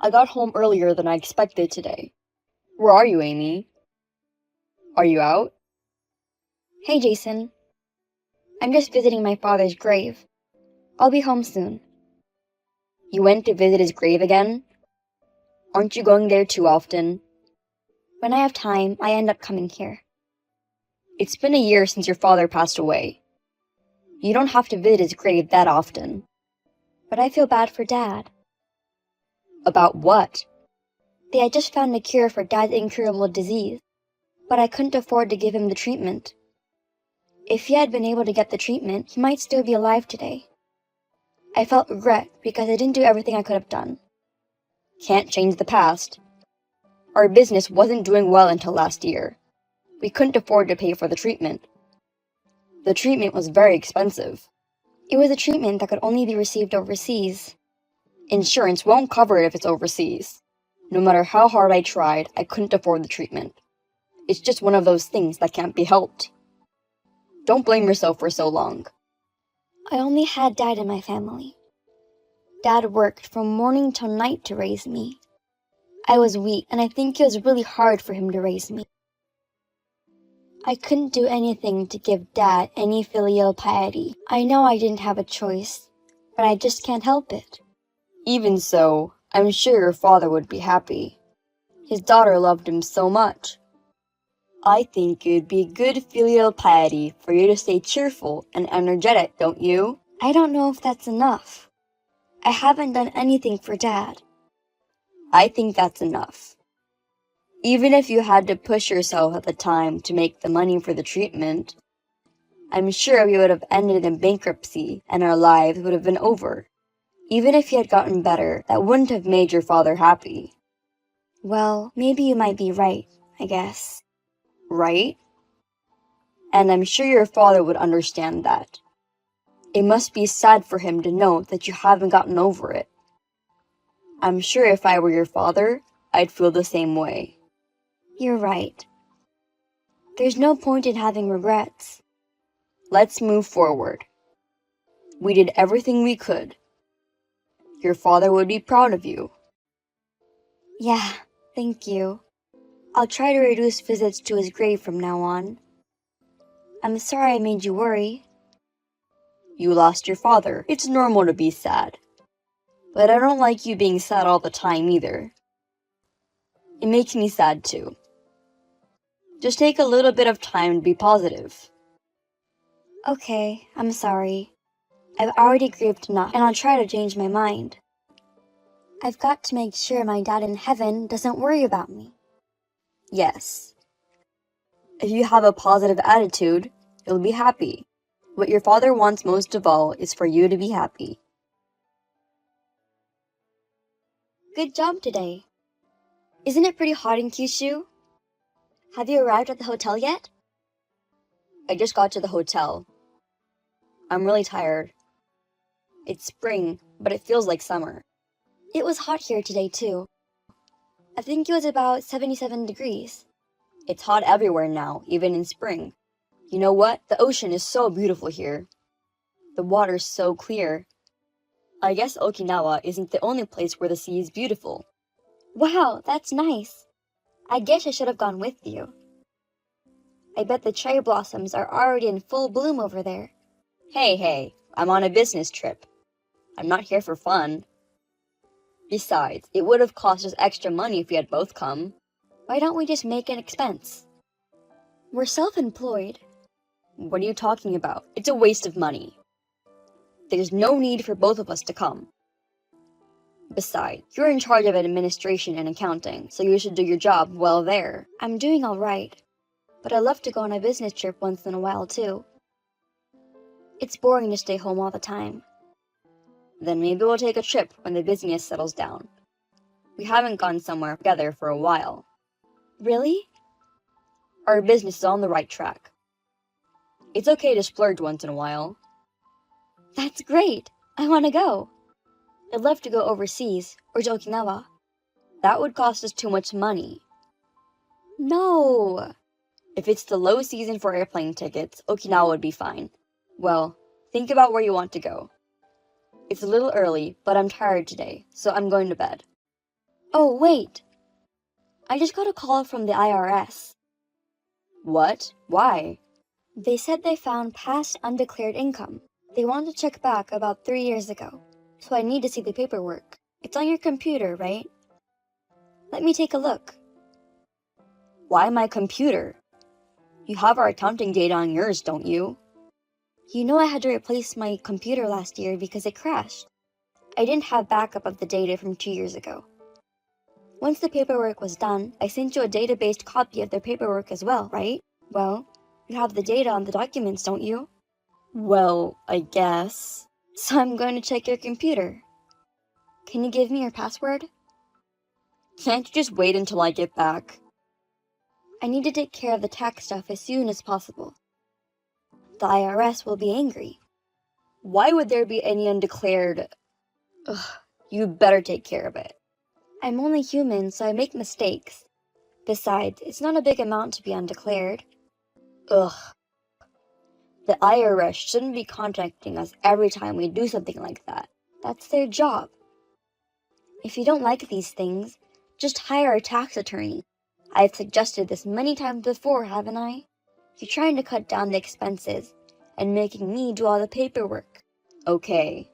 I got home earlier than I expected today. Where are you, Amy? Are you out? Hey, Jason. I'm just visiting my father's grave. I'll be home soon. You went to visit his grave again? Aren't you going there too often? When I have time, I end up coming here. It's been a year since your father passed away. You don't have to visit his grave that often. But I feel bad for Dad. About what? They had just found a cure for Dad's incurable disease, but I couldn't afford to give him the treatment. If he had been able to get the treatment, he might still be alive today. I felt regret because I didn't do everything I could have done. Can't change the past. Our business wasn't doing well until last year. We couldn't afford to pay for the treatment. The treatment was very expensive. It was a treatment that could only be received overseas. Insurance won't cover it if it's overseas. No matter how hard I tried, I couldn't afford the treatment. It's just one of those things that can't be helped. Don't blame yourself for so long. I only had Dad in my family. Dad worked from morning till night to raise me. I was weak, and I think it was really hard for him to raise me. I couldn't do anything to give Dad any filial piety. I know I didn't have a choice, but I just can't help it. Even so, I'm sure your father would be happy. His daughter loved him so much. I think it would be good filial piety for you to stay cheerful and energetic, don't you? I don't know if that's enough. I haven't done anything for Dad. I think that's enough. Even if you had to push yourself at the time to make the money for the treatment, I'm sure we would have ended in bankruptcy and our lives would have been over. Even if you had gotten better, that wouldn't have made your father happy. Well, maybe you might be right, I guess. Right? And I'm sure your father would understand that. It must be sad for him to know that you haven't gotten over it. I'm sure if I were your father, I'd feel the same way. You're right. There's no point in having regrets. Let's move forward. We did everything we could. Your father would be proud of you. Yeah, thank you. I'll try to reduce visits to his grave from now on. I'm sorry I made you worry. You lost your father. It's normal to be sad. But I don't like you being sad all the time either. It makes me sad too. Just take a little bit of time to be positive. Okay, I'm sorry. I've already grieved enough, and I'll try to change my mind. I've got to make sure my dad in heaven doesn't worry about me. Yes. If you have a positive attitude, you'll be happy. What your father wants most of all is for you to be happy. Good job today. Isn't it pretty hot in Kyushu? Have you arrived at the hotel yet? I just got to the hotel. I'm really tired. It's spring, but it feels like summer. It was hot here today too. I think it was about 77 degrees. It's hot everywhere now, even in spring. You know what? The ocean is so beautiful here. The water's so clear. I guess Okinawa isn't the only place where the sea is beautiful. Wow, that's nice. I guess I should have gone with you. I bet the cherry blossoms are already in full bloom over there. Hey, I'm on a business trip. I'm not here for fun. Besides, it would have cost us extra money if we had both come. Why don't we just make an expense? We're self-employed. What are you talking about? It's a waste of money. There's no need for both of us to come. Besides, you're in charge of administration and accounting, so you should do your job well there. I'm doing all right, but I love to go on a business trip once in a while too. It's boring to stay home all the time. Then maybe we'll take a trip when the business settles down. We haven't gone somewhere together for a while. Really? Our business is on the right track. It's okay to splurge once in a while. That's great! I want to go. I'd love to go overseas, or to Okinawa. That would cost us too much money. No! If it's the low season for airplane tickets, Okinawa would be fine. Well, think about where you want to go. It's a little early, but I'm tired today, so I'm going to bed. Oh, wait. I just got a call from the IRS. What? Why? They said they found past undeclared income. They want to check back about 3 years ago, so I need to see the paperwork. It's on your computer, right? Let me take a look. Why my computer? You have our accounting data on yours, don't you? You know I had to replace my computer last year because it crashed. I didn't have backup of the data from 2 years ago. Once the paperwork was done, I sent you a database copy of their paperwork as well, right? Well, you have the data on the documents, don't you? Well, I guess. So I'm going to check your computer. Can you give me your password? Can't you just wait until I get back? I need to take care of the tax stuff as soon as possible. The IRS will be angry. Why would there be any undeclared... Ugh, you better take care of it. I'm only human, so I make mistakes. Besides, it's not a big amount to be undeclared. Ugh. The IRS shouldn't be contacting us every time we do something like that. That's their job. If you don't like these things, just hire a tax attorney. I've suggested this many times before, haven't I? You're trying to cut down the expenses and making me do all the paperwork. Okay.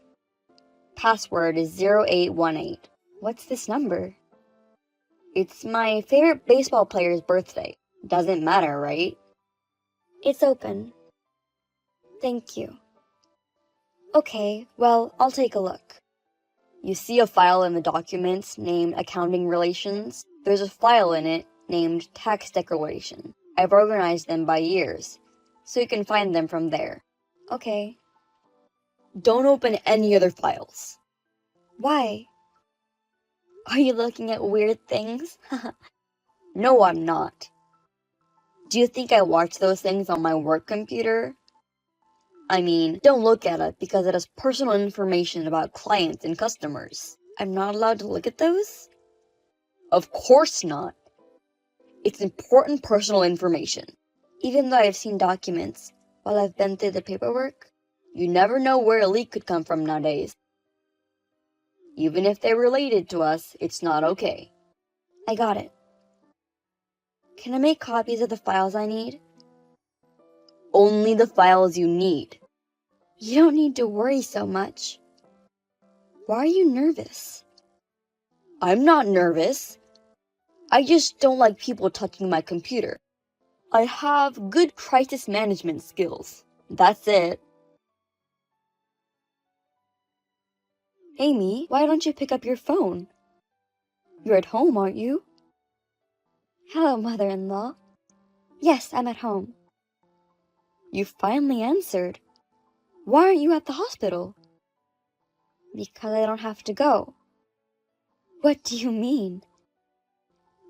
Password is 0818. What's this number? It's my favorite baseball player's birthday. Doesn't matter, right? It's open. Thank you. Okay, well, I'll take a look. You see a file in the documents named Accounting Relations? There's a file in it named Tax Declaration. I've organized them by years, so you can find them from there. Okay. Don't open any other files. Why? Are you looking at weird things? No, I'm not. Do you think I watch those things on my work computer? I mean, don't look at it because it has personal information about clients and customers. I'm not allowed to look at those? Of course not. It's important personal information. Even though I've seen documents while I've been through the paperwork? You never know where a leak could come from nowadays. Even if they're related to us, it's not okay. I got it. Can I make copies of the files I need? Only the files you need. You don't need to worry so much. Why are you nervous? I'm not nervous. I just don't like people touching my computer. I have good crisis management skills. That's it. Amy, why don't you pick up your phone? You're at home, aren't you? Hello, mother-in-law. Yes, I'm at home. You finally answered. Why aren't you at the hospital? Because I don't have to go. What do you mean?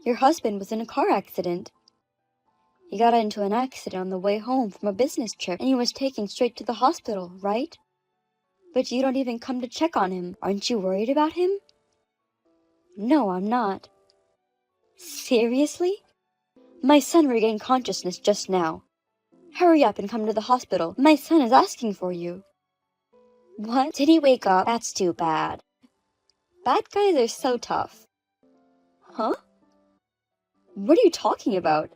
Your husband was in a car accident. He got into an accident on the way home from a business trip and he was taken straight to the hospital, right? But you don't even come to check on him. Aren't you worried about him? No, I'm not. Seriously? My son regained consciousness just now. Hurry up and come to the hospital. My son is asking for you. What? Did he wake up? That's too bad. Bad guys are so tough. Huh? What are you talking about?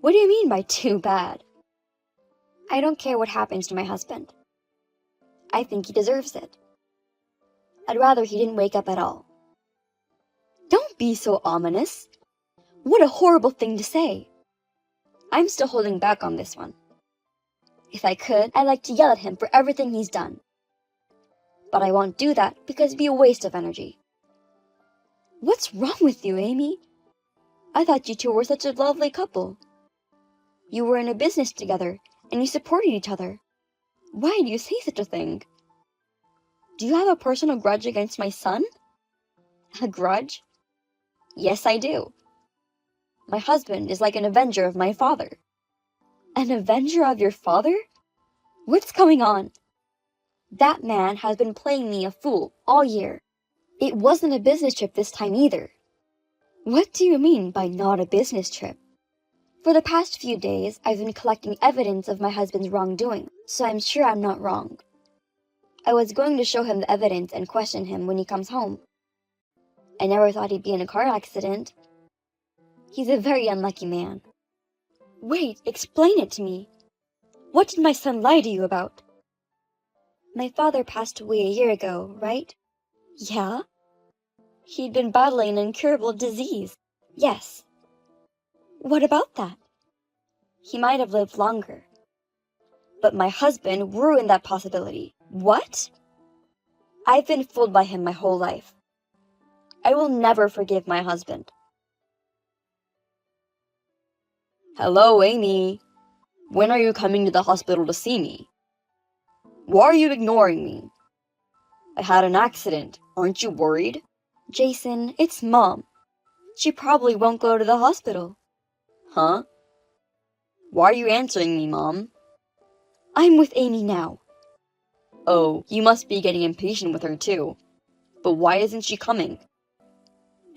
What do you mean by too bad? I don't care what happens to my husband. I think he deserves it. I'd rather he didn't wake up at all. Don't be so ominous. What a horrible thing to say. I'm still holding back on this one. If I could, I'd like to yell at him for everything he's done. But I won't do that because it'd be a waste of energy. What's wrong with you, Amy? I thought you two were such a lovely couple. You were in a business together and you supported each other. Why do you say such a thing? Do you have a personal grudge against my son? A grudge? Yes, I do. My husband is like an avenger of my father. An avenger of your father? What's going on? That man has been playing me a fool all year. It wasn't a business trip this time either. What do you mean by not a business trip? For the past few days, I've been collecting evidence of my husband's wrongdoing, so I'm sure I'm not wrong. I was going to show him the evidence and question him when he comes home. I never thought he'd be in a car accident. He's a very unlucky man. Wait, explain it to me. What did my son lie to you about? My father passed away a year ago, right? Yeah? He'd been battling an incurable disease. Yes. What about that? He might have lived longer. But my husband ruined that possibility. What? I've been fooled by him my whole life. I will never forgive my husband. Hello, Amy. When are you coming to the hospital to see me? Why are you ignoring me? I had an accident. Aren't you worried? Jason, it's Mom. She probably won't go to the hospital. Huh? Why are you answering me, Mom? I'm with Amy now. Oh, you must be getting impatient with her too. But why isn't she coming?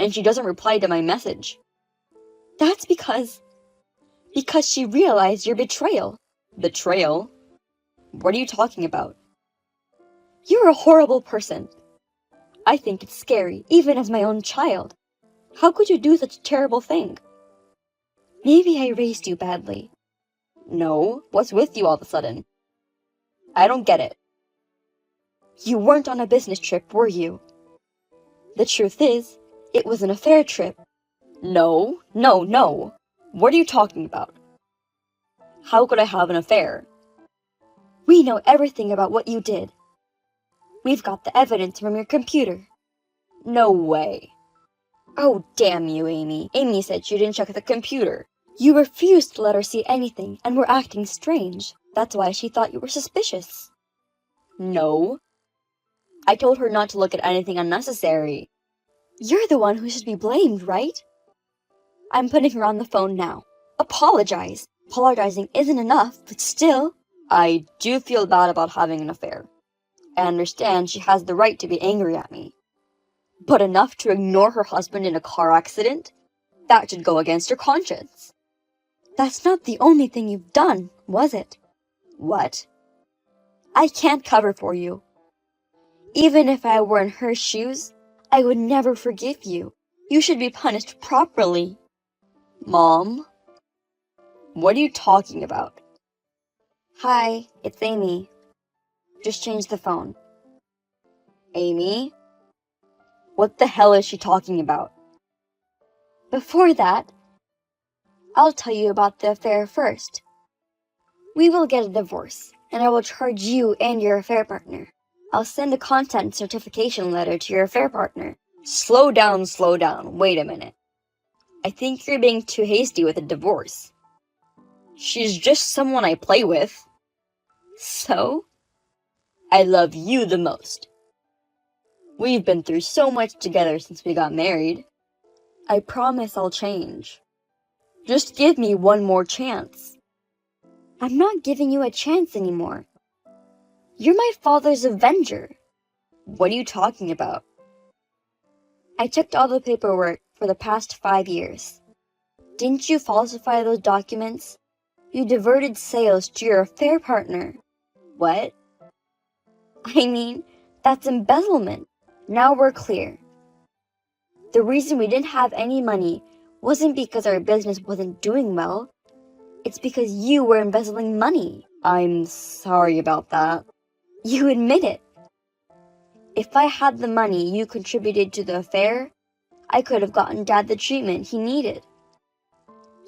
And she doesn't reply to my message. That's because she realized your betrayal. Betrayal? What are you talking about? You're a horrible person. I think it's scary, even as my own child. How could you do such a terrible thing? Maybe I raised you badly. No, what's with you all of a sudden? I don't get it. You weren't on a business trip, were you? The truth is, it was an affair trip. No. What are you talking about? How could I have an affair? We know everything about what you did. We've got the evidence from your computer. No way. Oh, damn you, Amy. Amy said she didn't check the computer. You refused to let her see anything and were acting strange. That's why she thought you were suspicious. No. I told her not to look at anything unnecessary. You're the one who should be blamed, right? I'm putting her on the phone now. Apologize. Apologizing isn't enough, but still. I do feel bad about having an affair. I understand she has the right to be angry at me. But enough to ignore her husband in a car accident? That should go against her conscience. That's not the only thing you've done, was it? What? I can't cover for you. Even if I were in her shoes, I would never forgive you. You should be punished properly. Mom? What are you talking about? Hi, it's Amy. Just changed the phone. Amy? What the hell is she talking about? Before that, I'll tell you about the affair first. We will get a divorce, and I will charge you and your affair partner. I'll send a content certification letter to your affair partner. Slow down. Wait a minute. I think you're being too hasty with a divorce. She's just someone I play with. So? I love you the most. We've been through so much together since we got married. I promise I'll change. Just give me one more chance. I'm not giving you a chance anymore. You're my father's avenger. What are you talking about? I checked all the paperwork for the past 5 years. Didn't you falsify those documents? You diverted sales to your affair partner. What? I mean, that's embezzlement. Now we're clear. The reason we didn't have any money wasn't because our business wasn't doing well. It's because you were embezzling money. I'm sorry about that. You admit it. If I had the money you contributed to the affair, I could have gotten Dad the treatment he needed.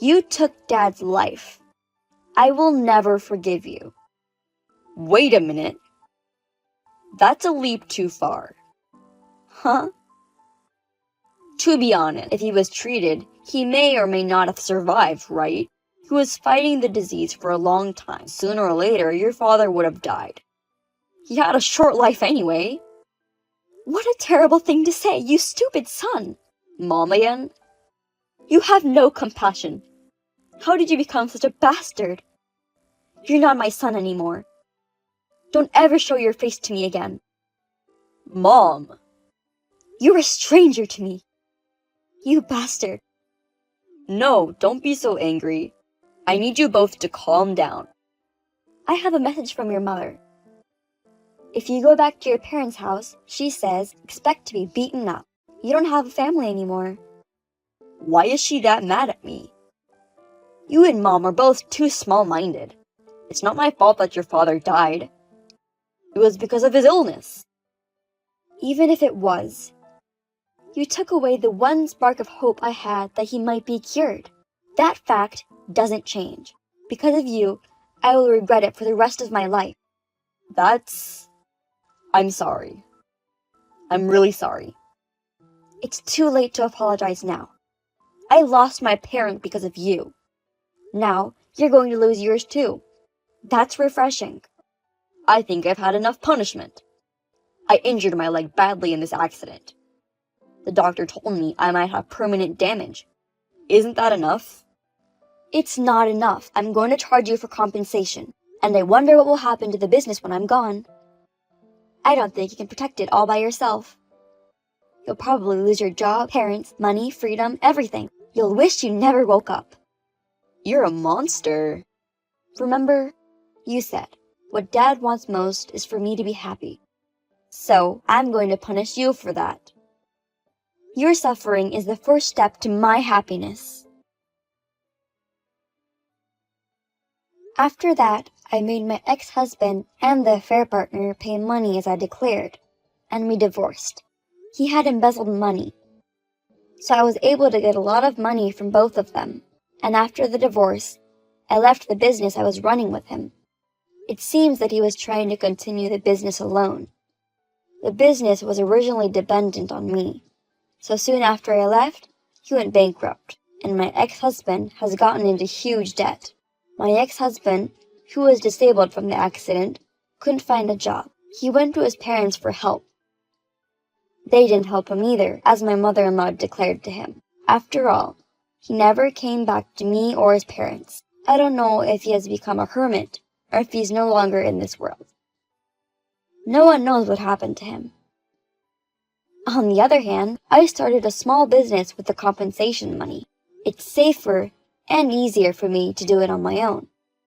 You took Dad's life. I will never forgive you. Wait a minute. That's a leap too far. Huh? To be honest, if he was treated, he may or may not have survived, right? He was fighting the disease for a long time. Sooner or later, your father would have died. He had a short life anyway. What a terrible thing to say, you stupid son! Mom again? You have no compassion. How did you become such a bastard? You're not my son anymore. Don't ever show your face to me again. Mom! You're a stranger to me. You bastard. No, don't be so angry. I need you both to calm down. I have a message from your mother. If you go back to your parents' house, she says, expect to be beaten up. You don't have a family anymore. Why is she that mad at me? You and Mom are both too small-minded. It's not my fault that your father died. It was because of his illness. Even if it was, you took away the one spark of hope I had that he might be cured. That fact doesn't change. Because of you, I will regret it for the rest of my life. I'm sorry. I'm really sorry. It's too late to apologize now. I lost my parent because of you. Now, you're going to lose yours too. That's refreshing. I think I've had enough punishment. I injured my leg badly in this accident. The doctor told me I might have permanent damage. Isn't that enough? It's not enough. I'm going to charge you for compensation, and I wonder what will happen to the business when I'm gone. I don't think you can protect it all by yourself. You'll probably lose your job, parents, money, freedom, everything. You'll wish you never woke up. You're a monster. Remember, you said, what Dad wants most is for me to be happy. So, I'm going to punish you for that. Your suffering is the first step to my happiness. After that, I made my ex-husband and the affair partner pay money as I declared, and we divorced. He had embezzled money, so I was able to get a lot of money from both of them, and after the divorce, I left the business I was running with him. It seems that he was trying to continue the business alone. The business was originally dependent on me, so soon after I left, he went bankrupt, and my ex-husband has gotten into huge debt. My ex-husband, who was disabled from the accident, couldn't find a job. He went to his parents for help. They didn't help him either, as my mother-in-law declared to him. After all, he never came back to me or his parents. I don't know if he has become a hermit, or if he's no longer in this world. No one knows what happened to him. On the other hand, I started a small business with the compensation money. It's safer and easier for me to do it on my own.